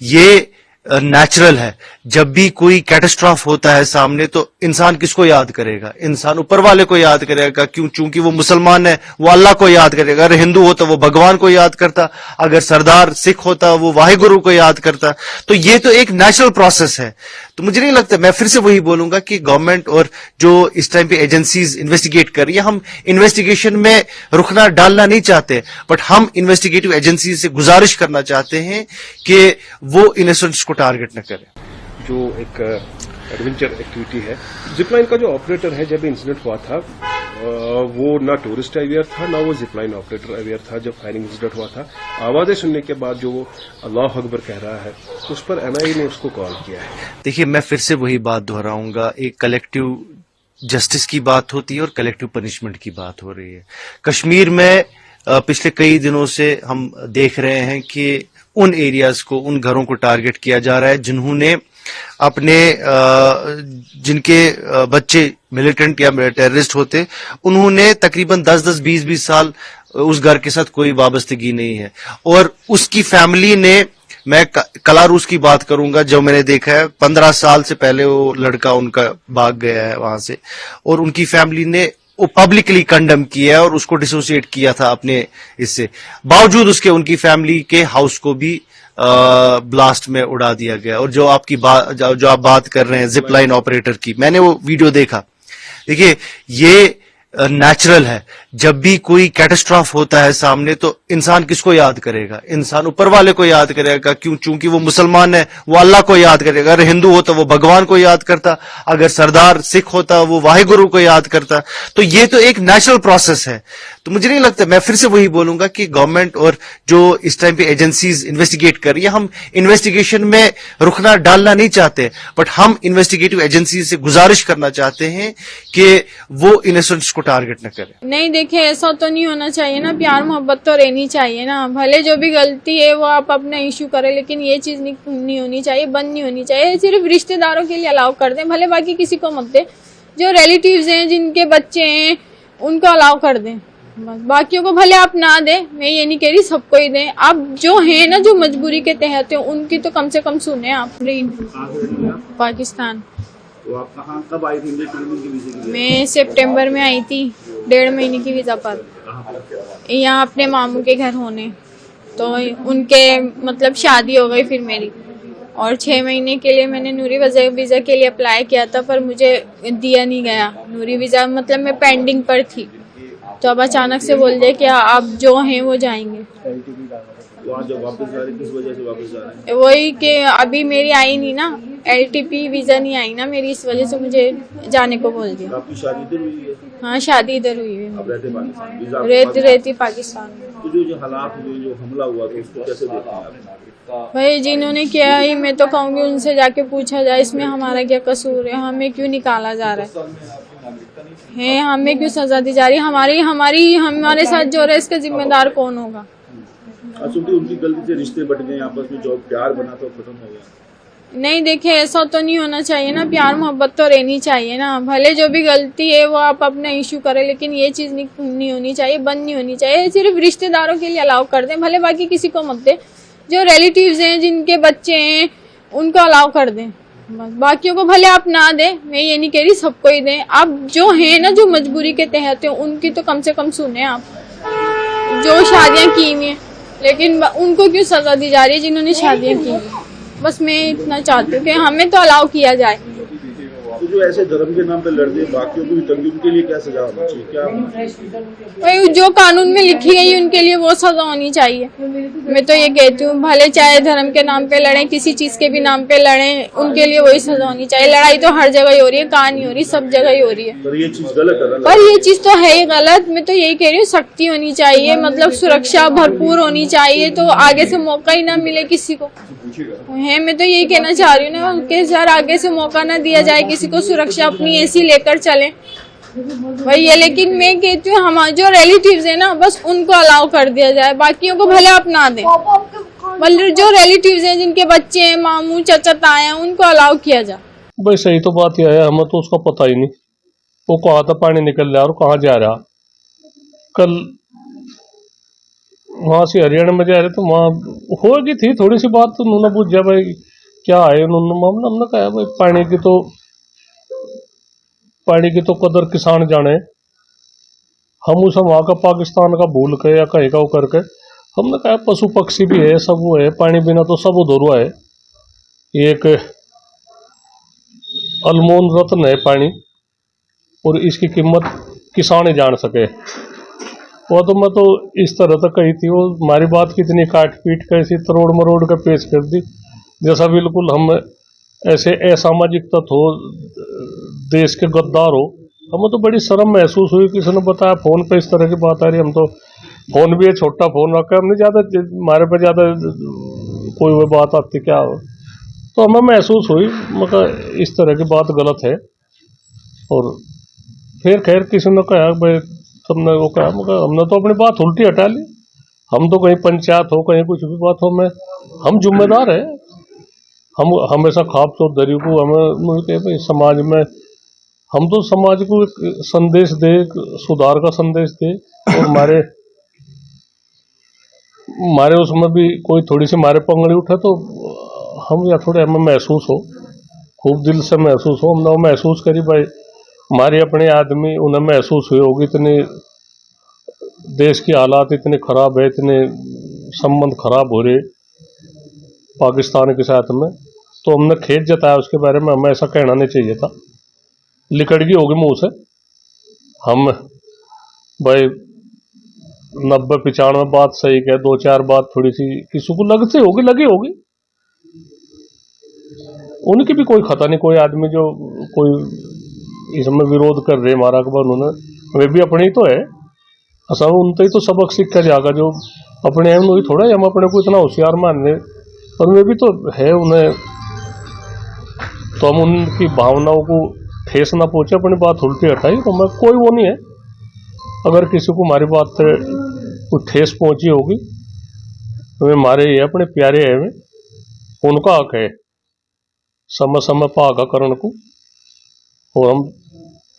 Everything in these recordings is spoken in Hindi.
ये नेचुरल है। जब भी कोई कैटास्ट्रॉफ होता है सामने तो इंसान किसको याद करेगा? इंसान ऊपर वाले को याद करेगा। क्यों? चूंकि वो मुसलमान है, वो अल्लाह को याद करेगा। अगर हिंदू होता वो भगवान को याद करता, अगर सरदार सिख होता वो वाहिगुरु को याद करता। तो ये तो एक नेचुरल प्रोसेस है। तो मुझे नहीं लगता, मैं फिर से वही बोलूंगा कि गवर्नमेंट और जो इस टाइम पे एजेंसीज इन्वेस्टिगेट कर रही है, हम इन्वेस्टिगेशन में रुकना डालना नहीं चाहते, बट हम इन्वेस्टिगेटिव एजेंसी से गुजारिश करना चाहते हैं कि वो इनोसेंट्स को टारगेट न करें। जो एक एडवेंचर एक्टिविटी है, जिपलाइन का जो ऑपरेटर है, जब इंसिडेंट हुआ था वो ना टूरिस्ट अवेयर था, ना वो जिपलाइन ऑपरेटर अवेयर था। जब फायरिंग इंसिडेंट हुआ था, आवाजें सुनने के बाद जो वो अल्लाह अकबर कह रहा है, उस पर एनआईए ने उसको कॉल किया है। देखिए, मैं फिर से वही बात दोहराऊंगा, एक कलेक्टिव जस्टिस की बात होती है और कलेक्टिव पनिशमेंट की बात हो रही है। कश्मीर में पिछले कई दिनों से हम देख रहे हैं कि उन एरियाज को, उन घरों को टारगेट किया जा रहा है जिन्होंने अपने जिनके बच्चे मिलिटेंट या टेररिस्ट होते, उन्होंने तकरीबन 10-10, 20-20 साल उस घर के साथ कोई वाबस्तगी नहीं है। और उसकी फैमिली ने, मैं कलारूस की बात करूंगा, जो मैंने देखा है 15 साल से पहले वो लड़का उनका भाग गया है वहां से, और उनकी फैमिली ने वो पब्लिकली कंडेम किया है और उसको डिसोसिएट किया था अपने इससे। बावजूद उसके उनकी फैमिली के हाउस को भी ब्लास्ट में उड़ा दिया गया। और जो आपकी बात, जो आप बात कर रहे हैं जिप लाइन ऑपरेटर की, मैंने वो वीडियो देखा। देखिए, ये नेचुरल है। जब भी कोई कैटास्ट्रॉफ होता है सामने तो इंसान किसको याद करेगा? इंसान ऊपर वाले को याद करेगा। क्यों? चूंकि वो मुसलमान है, वो अल्लाह को याद करेगा। अगर हिंदू होता वो भगवान को याद करता, अगर सरदार सिख होता वो वाहिगुरु को याद करता। तो ये तो एक नेचुरल प्रोसेस है। तो मुझे नहीं लगता, मैं फिर से वही बोलूंगा कि गवर्नमेंट और जो इस टाइम पे एजेंसीज इन्वेस्टिगेट कर रही है, हम इन्वेस्टिगेशन में रुकना डालना नहीं चाहते, बट हम इन्वेस्टिगेटिव एजेंसी से गुजारिश करना चाहते हैं कि वो इनोसेंट्स को टारगेट न करें। नहीं, देखिए, ऐसा तो नहीं होना चाहिए ना। प्यार मोहब्बत तो रहनी चाहिए ना। भले जो भी गलती है वो आप अपना इशू करें, लेकिन ये चीज नहीं होनी चाहिए, बंद नहीं होनी चाहिए। सिर्फ रिश्तेदारों के लिए अलाउ कर दें, भले बाकी किसी को मत दें। जो रिलेटिव्स हैं, जिनके बच्चे हैं, उनको अलाउ कर दें। बस बाकियों को भले आप ना दें, मैं ये नहीं कह रही सबको ही दें। आप जो हैं ना, जो मजबूरी के तहत है, उनकी तो कम से कम सुने आप। पाकिस्तान। तो आप कहाँ कब आई थी इंडिया ट्रेनिंग की वीजा के लिए? मैं सितंबर में आई थी, 1.5 महीने की वीजा पर। यहाँ अपने मामू के घर होने, तो उनके मतलब शादी हो गई फिर मेरी, और 6 महीने के लिए मैंने नूरी वीजा के लिए अप्लाई किया था, पर मुझे दिया नहीं गया नूरी वीजा। मतलब मैं पेंडिंग पर थी, तो अब अचानक से बोल दिया कि आप जो हैं वो जाएंगे। वहाँ जब वापस आ रहे, किस वजह से वापस आ रहे हैं? वही कि अभी मेरी आई नहीं ना, LTP वीजा नहीं आई ना मेरी, इस वजह से मुझे जाने को बोल दिया। आपकी शादी इधर हुई है? हाँ, शादी इधर हुई है। आप रहते पाकिस्तान? वीजा रहती पाकिस्तान में। तो जो हालात हुए, जो हमला हुआ तो उसको कैसे देखते हैं आप? भाई जिन्होंने किया है, मैं तो कहूँगी उनसे जाके पूछा जाए, इसमें हमारा क्या कसूर है? हमें क्यों निकाला जा रहा है? हमें क्यों सजा दी जा रही है? हमारे साथ जो हो रहा है, इसका जिम्मेदार कौन होगा? उनकी गलती से रिश्ते बट गए आपस में, जो प्यार बना था खत्म हो गया। नहीं, देखिए, ऐसा तो नहीं होना चाहिए ना। प्यार मोहब्बत तो रहनी चाहिए ना। भले जो भी गलती है वो आप अपना इशू करें, लेकिन ये चीज नहीं होनी चाहिए, बंद नहीं होनी चाहिए। सिर्फ रिश्तेदारों के लिए अलाउ कर दें, भले बाकी किसी को मत दें। जो रिलेटिव्स हैं, जिनके बच्चे हैं, उनको अलाउ कर दें। बस बाकियों को भले आप ना दें, मैं ये नहीं कह रही सबको ही दें। आप जो हैं ना, जो मजबूरी के तहत है, उनकी तो कम से कम सुने आप। जो शादियां की हुई हैं, लेकिन उनको क्यों सजा दी जा रही है जिन्होंने शादियां की? बस मैं इतना चाहती हूँ कि हमें तो अलाउ किया जाए। तो जो ऐसे धर्म के नाम पे लड़ते हैं, बाकियों को भी तंगी, उनके लिए क्या सजा होनी चाहिए? क्या भाई जो कानून में लिखी गई उनके लिए वो सजा होनी चाहिए। मैं तो ये कहती हूँ, भले चाहे धर्म के नाम पे लड़ें, किसी चीज के भी नाम पे लड़ें, उनके लिए वही सजा होनी चाहिए। लड़ाई तो हर जगह ही हो रही है, कहाँ नहीं हो रही, सब जगह ही हो रही है। पर ये चीज गलत है। पर ये चीज तो है ही गलत। मैं तो यही कह रही हूँ, सख्ती होनी चाहिए, मतलब सुरक्षा भरपूर होनी चाहिए, तो आगे से मौका ही ना मिले किसी को है। मैं तो यही कहना चाह रही हूँ ना कि सर, आगे से मौका ना दिया जाए किसी को, सुरक्षा अपनी ऐसी लेकर चले भाई ये। लेकिन मैं कहती हूँ, हमारे जो रिलेटिव्स है ना, बस उनको अलाउ कर दिया जाए, बाकियों को भले आप ना दें। मतलब जो रिलेटिव्स हैं, जिनके बच्चे हैं, मामू चाचा ताए हैं, उनको अलाउ किया जाए। भाई सही तो बात यह है, हमें तो उसका पता ही नहीं वो कहाँ था पानी निकल रहा और कहाँ जा रहा। कल वहाँ से हरियाणा में जा रहे तो वहाँ होगी थी थोड़ी सी बात, तो उन्होंने पूछा भाई क्या है, उन्होंने मामला, हमने कहा भाई पानी की तो कदर किसान जाने, हम उसे वहाँ का पाकिस्तान का भूल के या कहीं का वो करके, हमने कहा पशु पक्षी भी है, सब वो है, पानी बिना तो सब अधूरा है, ये एक अनमोल रत्न है पानी, और इसकी कीमत किसान ही जान सके। वो तो मैं तो इस तरह तक कही थी, वो हमारी बात कितनी काट पीट कर ऐसी तरोड़ मरोड़ कर पेश कर दी, जैसा बिल्कुल हम ऐसे असामाजिक तत्व हो, देश के गद्दार हो। हमें तो बड़ी शर्म महसूस हुई, किसी ने बताया फोन पे इस तरह की बात आ रही, हम तो फोन भी है छोटा फोन रखा है, हमने ज़्यादा हमारे पे ज़्यादा कोई वो बात आती क्या हो, तो हमें महसूस हुई मगर इस तरह की बात गलत है। और फिर खैर किसी ने कहा भाई तुमने वो कहा, मगर हमने तो अपनी बात उल्टी हटा ली, हम तो कहीं पंचायत हो कहीं कुछ भी बात हो, में हम जिम्मेदार है, हम हमेशा खाप चौधरी को हमें कहे भाई समाज में हम तो समाज को एक संदेश दे, सुधार का संदेश दे, और हमारे उसमें भी कोई थोड़ी सी हमारे पंगड़ी उठे तो हम या थोड़े हमें महसूस हो, खूब दिल से महसूस हो, हमने वो महसूस करी भाई हमारे अपने आदमी, उन्हें महसूस हुई होगी, इतने देश की हालात इतने खराब है, इतने संबंध खराब हो रहे पाकिस्तान के साथ में, तो हमने खेद जताया उसके बारे में, हमें ऐसा कहना नहीं चाहिए था, लिकड़गी होगी मुंह से। हम भाई 90-95 बात सही कह, 2-4 बात थोड़ी सी किसी को लगी होगी, उनकी भी कोई खता नहीं, कोई आदमी जो कोई इसमें विरोध कर रहे हमारा अखबार, उन्होंने वे भी अपने ही तो है, असल उनसे ही तो सबक सीख कर जाएगा, जो अपने हैं वही थोड़ा हम अपने को इतना होशियार मान रहे, और वे भी तो है, उन्हें तो हम उनकी भावनाओं को ठेस ना पहुंचे, अपनी बात उल्टी हटाई, तो मैं कोई वो नहीं है, अगर किसी को हमारी बात कोई ठेस पहुंची होगी तो वे हमारे ये अपने प्यारे हैं, वे उनका हक है समय समय पर आगा करण को, और हम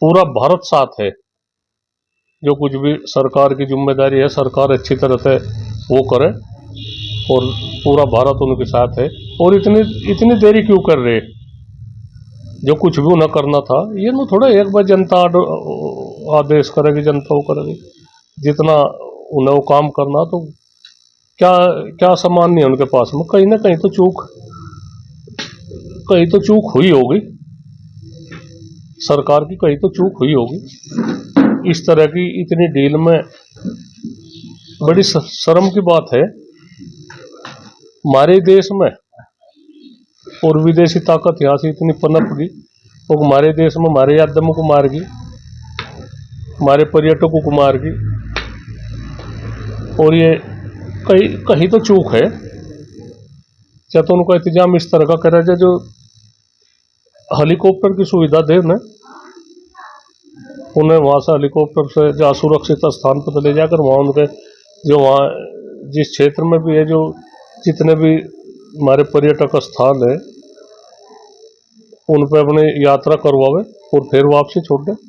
पूरा भारत साथ है, जो कुछ भी सरकार की जिम्मेदारी है सरकार अच्छी तरह से वो करे, और पूरा भारत उनके साथ है। और इतनी देरी क्यों कर रहे, जो कुछ भी उन्हें करना था ये ना थोड़ा एक बार जनता आदेश करेगी, जनता वो करेगी, जितना उन्हें वो काम करना, तो क्या सामान नहीं है उनके पास में, कहीं ना कहीं तो चूक हुई होगी सरकार की, कहीं तो चूक हुई होगी। इस तरह की इतनी डील में बड़ी शर्म की बात है हमारे देश में, और विदेशी ताकत यहाँ से इतनी पनप गई, और हमारे देश में हमारे यादवों को मार गई, हमारे पर्यटकों को मार गई, और ये कहीं तो चूक है, या तो उनका इंतजाम इस तरह का करा जाए जो हेलीकॉप्टर की सुविधा दे उन्हें वहाँ से हेलीकॉप्टर से जहाँ सुरक्षित स्थान पर ले जाकर वहाँ उनके जो वहाँ जिस क्षेत्र में भी है, जो जितने भी हमारे पर्यटक स्थान है उन पर अपनी यात्रा करवावे और फिर वापसी छोड़ दे।